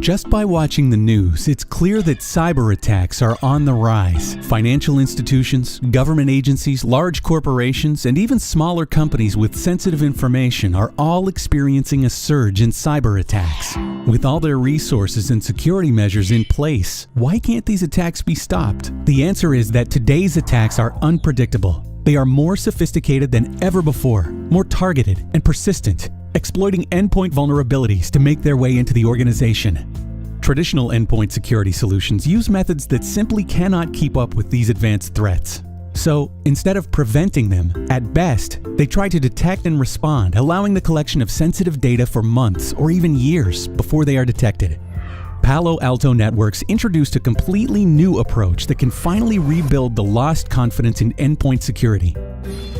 Just by watching the news, it's clear that cyber attacks are on the rise. Financial institutions, government agencies, large corporations, and even smaller companies with sensitive information are all experiencing a surge in cyber attacks. With all their resources and security measures in place, why can't these attacks be stopped? The answer is that today's attacks are unpredictable. They are more sophisticated than ever before, more targeted and persistent, exploiting endpoint vulnerabilities to make their way into the organization. Traditional endpoint security solutions use methods that simply cannot keep up with these advanced threats. So, instead of preventing them, at best, they try to detect and respond, allowing the collection of sensitive data for months or even years before they are detected. Palo Alto Networks introduced a completely new approach that can finally rebuild the lost confidence in endpoint security.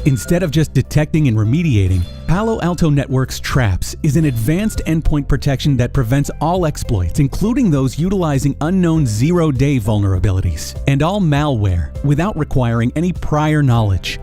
Instead of just detecting and remediating, Palo Alto Networks Traps is an advanced endpoint protection that prevents all exploits, including those utilizing unknown zero-day vulnerabilities, and all malware without requiring any prior knowledge.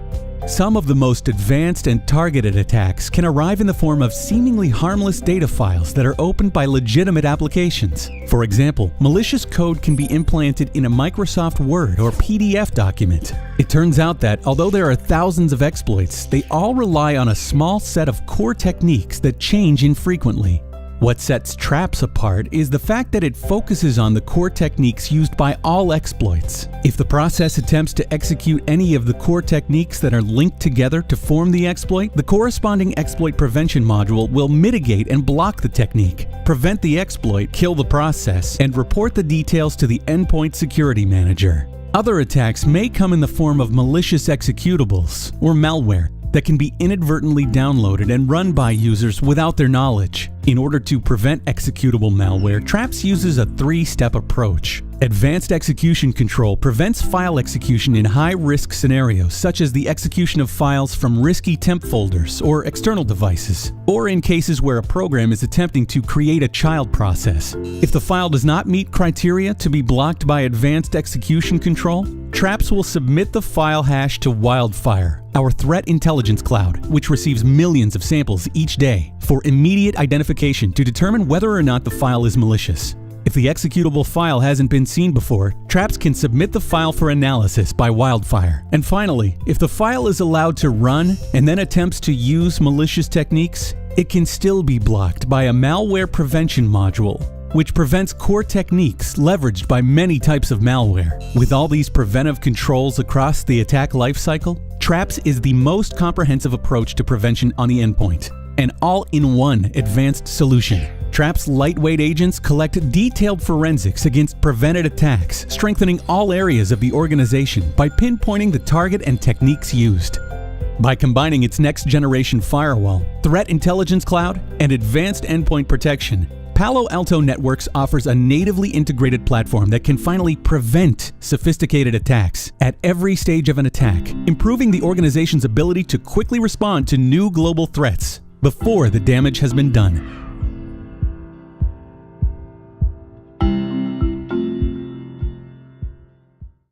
Some of the most advanced and targeted attacks can arrive in the form of seemingly harmless data files that are opened by legitimate applications. For example, malicious code can be implanted in a Microsoft Word or PDF document. It turns out that, although there are thousands of exploits, they all rely on a small set of core techniques that change infrequently. What sets Traps apart is the fact that it focuses on the core techniques used by all exploits. If the process attempts to execute any of the core techniques that are linked together to form the exploit, the corresponding exploit prevention module will mitigate and block the technique, prevent the exploit, kill the process, and report the details to the Endpoint Security Manager. Other attacks may come in the form of malicious executables or malware that can be inadvertently downloaded and run by users without their knowledge. In order to prevent executable malware, Traps uses a three-step approach. Advanced execution control prevents file execution in high-risk scenarios, such as the execution of files from risky temp folders or external devices, or in cases where a program is attempting to create a child process. If the file does not meet criteria to be blocked by advanced execution control, Traps will submit the file hash to Wildfire, our threat intelligence cloud, which receives millions of samples each day, for immediate identification to determine whether or not the file is malicious. If the executable file hasn't been seen before, Traps can submit the file for analysis by Wildfire. And finally, if the file is allowed to run and then attempts to use malicious techniques, it can still be blocked by a malware prevention module, which prevents core techniques leveraged by many types of malware. With all these preventive controls across the attack lifecycle, Traps is the most comprehensive approach to prevention on the endpoint. An all-in-one advanced solution. Traps' lightweight agents collect detailed forensics against prevented attacks, strengthening all areas of the organization by pinpointing the target and techniques used. By combining its next-generation firewall, threat intelligence cloud, and advanced endpoint protection, Palo Alto Networks offers a natively integrated platform that can finally prevent sophisticated attacks at every stage of an attack, improving the organization's ability to quickly respond to new global threats before the damage has been done.